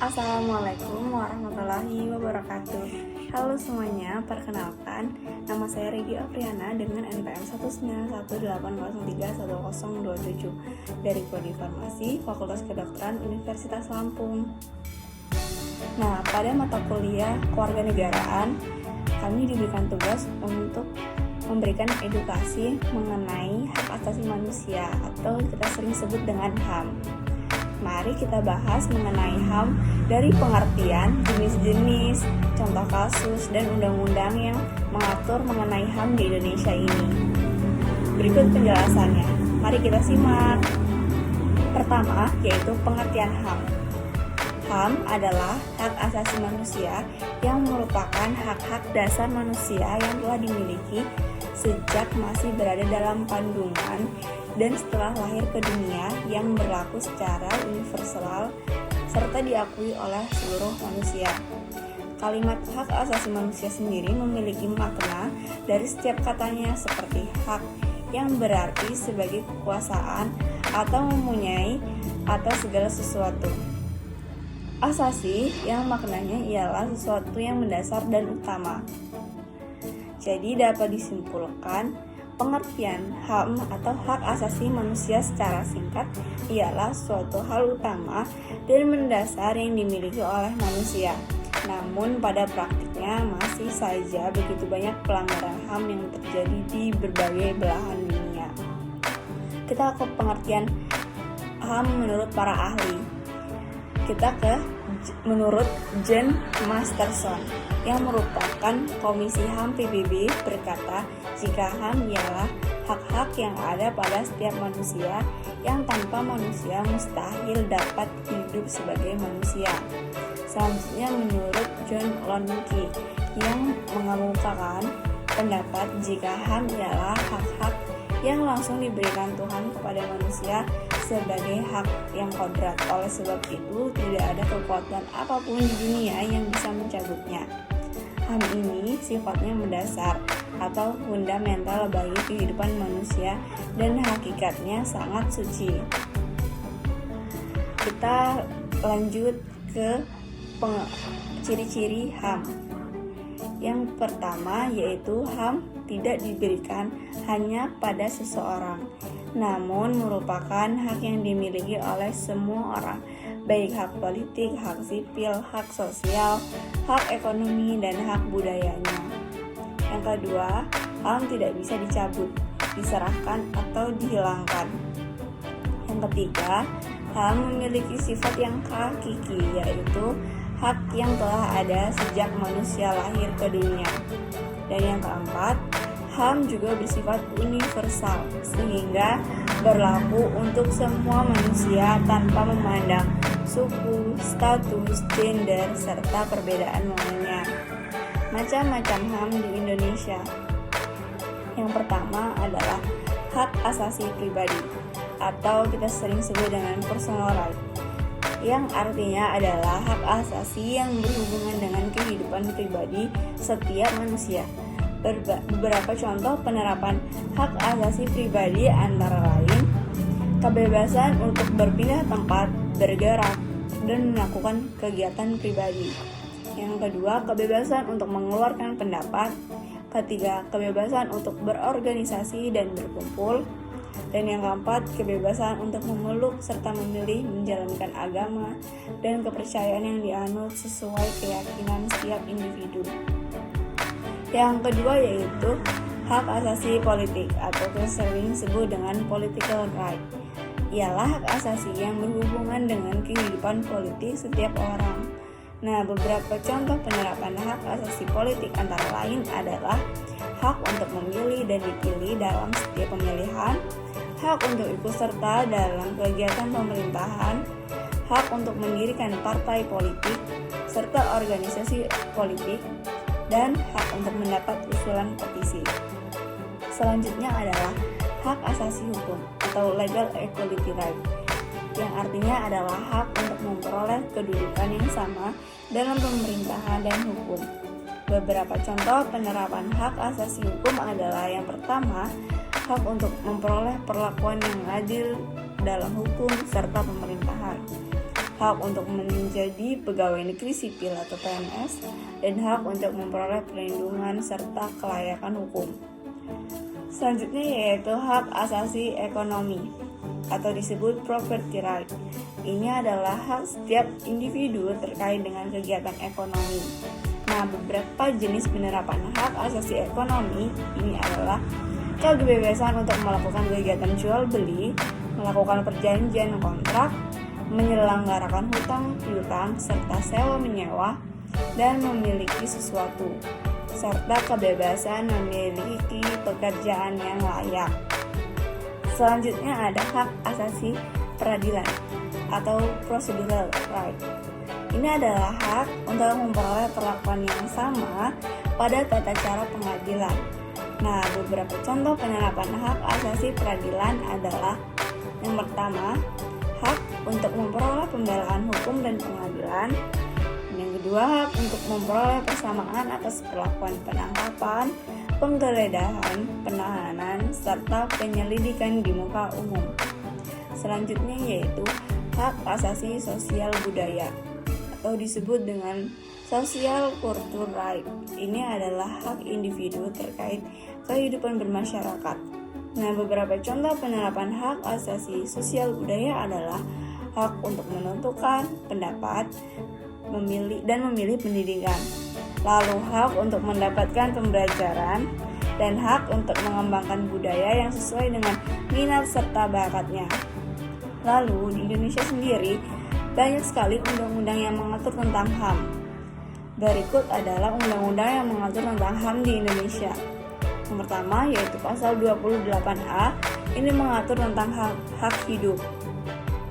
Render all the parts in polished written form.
Assalamualaikum warahmatullahi wabarakatuh. Halo semuanya, perkenalkan nama saya Regi Apriana dengan NPM 19180310027 dari Prodi Farmasi Fakultas Kedokteran Universitas Lampung. Nah, pada mata kuliah Kewarganegaraan, kami diberikan tugas untuk memberikan edukasi mengenai hak asasi manusia atau kita sering sebut dengan HAM. Mari kita bahas mengenai HAM dari pengertian, jenis-jenis, contoh kasus, dan undang-undang yang mengatur mengenai HAM di Indonesia ini. Berikut penjelasannya, mari kita simak. Pertama, yaitu pengertian HAM. HAM adalah hak asasi manusia yang merupakan hak-hak dasar manusia yang telah dimiliki sejak masih berada dalam kandungan dan setelah lahir ke dunia yang berlaku secara universal serta diakui oleh seluruh manusia. Kalimat hak asasi manusia sendiri memiliki makna dari setiap katanya seperti hak yang berarti sebagai kekuasaan atau mempunyai atas segala sesuatu. Asasi yang maknanya ialah sesuatu yang mendasar dan utama. Jadi dapat disimpulkan, pengertian HAM atau hak asasi manusia secara singkat ialah suatu hal utama dan mendasar yang dimiliki oleh manusia. Namun pada praktiknya masih saja begitu banyak pelanggaran HAM yang terjadi di berbagai belahan dunia. Kita ke pengertian HAM menurut para ahli. Menurut Jen Masterson yang merupakan Komisi HAM PBB berkata, jika HAM ialah hak-hak yang ada pada setiap manusia yang tanpa manusia mustahil dapat hidup sebagai manusia. Selanjutnya menurut John Lonke yang mengemukakan pendapat jika HAM ialah hak-hak yang langsung diberikan Tuhan kepada manusia sebagai hak yang kodrat. Oleh sebab itu, tidak ada kekuatan apapun di dunia yang bisa mencabutnya. HAM ini sifatnya mendasar atau fundamental bagi kehidupan manusia dan hakikatnya sangat suci. Kita lanjut ke ciri-ciri HAM. Yang pertama yaitu HAM tidak diberikan hanya pada seseorang, namun merupakan hak yang dimiliki oleh semua orang, baik hak politik, hak sipil, hak sosial, hak ekonomi, dan hak budayanya. Yang kedua, HAM tidak bisa dicabut, diserahkan, atau dihilangkan. Yang ketiga, HAM memiliki sifat yang hakiki, yaitu hak yang telah ada sejak manusia lahir ke dunia. Dan yang keempat, HAM juga bersifat universal, sehingga berlaku untuk semua manusia tanpa memandang suku, status, gender, serta perbedaan lainnya. Macam-macam HAM di Indonesia. Yang pertama adalah hak asasi pribadi, atau kita sering sebut dengan personal right, yang artinya adalah hak asasi yang berhubungan dengan kehidupan pribadi setiap manusia. Beberapa contoh penerapan hak asasi pribadi antara lain kebebasan untuk berpindah tempat, bergerak, dan melakukan kegiatan pribadi. Yang kedua, kebebasan untuk mengeluarkan pendapat. Ketiga, kebebasan untuk berorganisasi dan berkumpul. Dan yang keempat, kebebasan untuk memeluk serta memilih menjalankan agama dan kepercayaan yang dianut sesuai keyakinan setiap individu. Yang kedua yaitu hak asasi politik atau sering disebut dengan political right. Ialah hak asasi yang berhubungan dengan kehidupan politik setiap orang. Nah, beberapa contoh penerapan hak asasi politik antara lain adalah hak untuk memilih dan dipilih dalam setiap pemilihan, hak untuk ikut serta dalam kegiatan pemerintahan, hak untuk mendirikan partai politik, serta organisasi politik, dan hak untuk mendapat usulan petisi. Selanjutnya adalah hak asasi hukum atau legal equality right, yang artinya adalah hak untuk memperoleh kedudukan yang sama dalam pemerintahan dan hukum. Beberapa contoh penerapan hak asasi hukum adalah yang pertama, hak untuk memperoleh perlakuan yang adil dalam hukum serta pemerintahan, hak untuk menjadi pegawai negeri sipil atau PNS, dan hak untuk memperoleh perlindungan serta kelayakan hukum. Selanjutnya yaitu hak asasi ekonomi atau disebut property right. Ini adalah hak setiap individu terkait dengan kegiatan ekonomi. Nah, beberapa jenis penerapan hak asasi ekonomi ini adalah kebebasan untuk melakukan kegiatan jual beli, melakukan perjanjian kontrak, menyelenggarakan hutang piutang serta sewa menyewa, dan memiliki sesuatu, serta kebebasan memiliki pekerjaan yang layak. Selanjutnya ada hak asasi peradilan atau procedural right. Ini adalah hak untuk memperoleh perlakuan yang sama pada tata cara pengadilan. Nah, beberapa contoh penerapan hak asasi peradilan adalah: yang pertama, hak untuk memperoleh pembelaan hukum dan pengadilan. Yang kedua, hak untuk memperoleh persamaan atas perlakuan penangkapan, penggeledahan, penahanan, serta penyelidikan di muka umum. Selanjutnya yaitu hak asasi sosial budaya atau disebut dengan social cultural right. Ini adalah hak individu terkait kehidupan bermasyarakat. Nah, beberapa contoh penerapan hak asasi sosial budaya adalah hak untuk menentukan pendapat, memilih pendidikan, lalu hak untuk mendapatkan pembelajaran, dan hak untuk mengembangkan budaya yang sesuai dengan minat serta bakatnya. Lalu di Indonesia sendiri banyak sekali undang-undang yang mengatur tentang HAM. Berikut adalah undang-undang yang mengatur tentang HAM di Indonesia. Yang pertama yaitu pasal 28A, ini mengatur tentang hak hidup.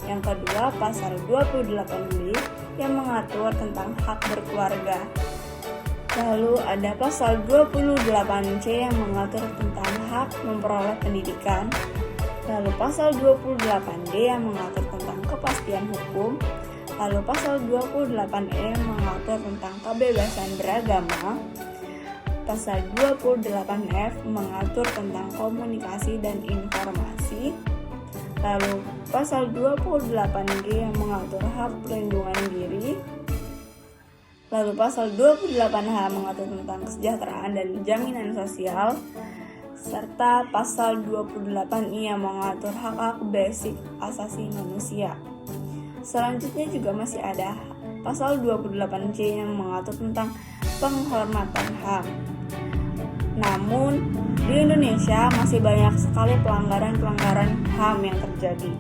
Yang kedua, pasal 28B yang mengatur tentang hak berkeluarga. Lalu ada pasal 28C yang mengatur tentang hak memperoleh pendidikan. Lalu pasal 28D yang mengatur tentang kepastian hukum. Lalu pasal 28E mengatur tentang kebebasan beragama. Pasal 28F mengatur tentang komunikasi dan informasi. Lalu pasal 28G yang mengatur hak perlindungan diri. Lalu pasal 28H mengatur tentang kesejahteraan dan jaminan sosial. Serta pasal 28I yang mengatur hak-hak basic asasi manusia. Selanjutnya juga masih ada pasal 28C yang mengatur tentang penghormatan HAM. Namun, di Indonesia masih banyak sekali pelanggaran HAM yang terjadi.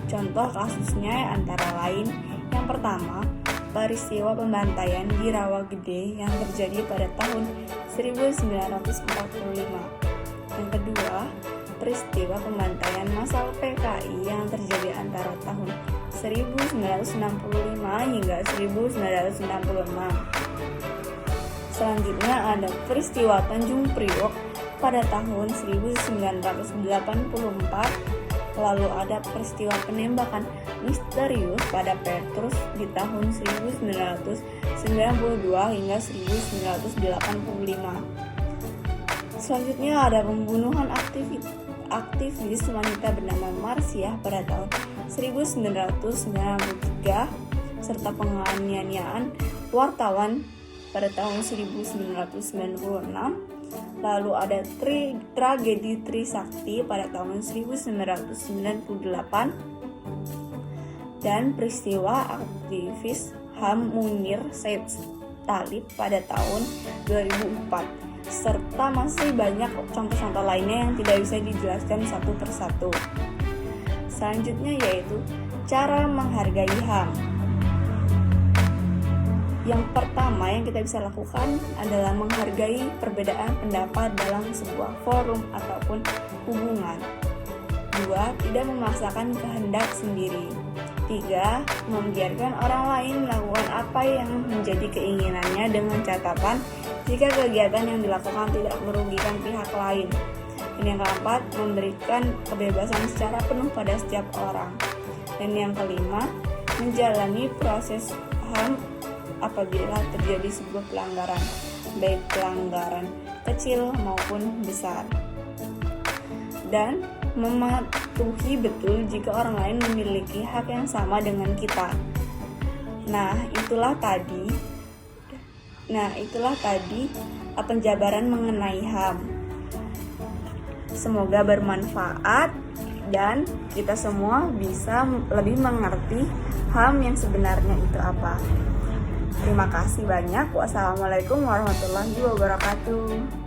Contoh kasusnya antara lain: yang pertama, peristiwa pembantaian di Rawagede yang terjadi pada tahun 1945. Yang kedua, peristiwa pembantaian massal PKI yang terjadi antara tahun 1965 hingga 1966. Selanjutnya ada peristiwa Tanjung Priok pada tahun 1984. Lalu ada peristiwa penembakan misterius pada Petrus di tahun 1992 hingga 1985. Selanjutnya ada pembunuhan aktivis wanita bernama Marsiah pada tahun 1993 serta penganiayaan wartawan pada tahun 1996. Lalu ada tragedi Trisakti pada tahun 1998 dan peristiwa aktivis HAM Munir Said Talib pada tahun 2004, serta masih banyak contoh-contoh lainnya yang tidak bisa dijelaskan satu persatu. Selanjutnya yaitu cara menghargai HAM. Yang pertama yang kita bisa lakukan adalah menghargai perbedaan pendapat dalam sebuah forum ataupun hubungan. 2. Tidak memaksakan kehendak sendiri. 3. Membiarkan orang lain melakukan apa yang menjadi keinginannya dengan catatan jika kegiatan yang dilakukan tidak merugikan pihak lain. Dan yang keempat, memberikan kebebasan secara penuh pada setiap orang. Dan yang kelima, menjalani proses HAM apabila terjadi sebuah pelanggaran, baik pelanggaran kecil maupun besar. Dan mematuhi betul jika orang lain memiliki hak yang sama dengan kita. Nah, itulah tadi penjabaran mengenai HAM. Semoga bermanfaat dan kita semua bisa lebih mengerti HAM yang sebenarnya itu apa. Terima kasih banyak. Wassalamualaikum warahmatullahi wabarakatuh.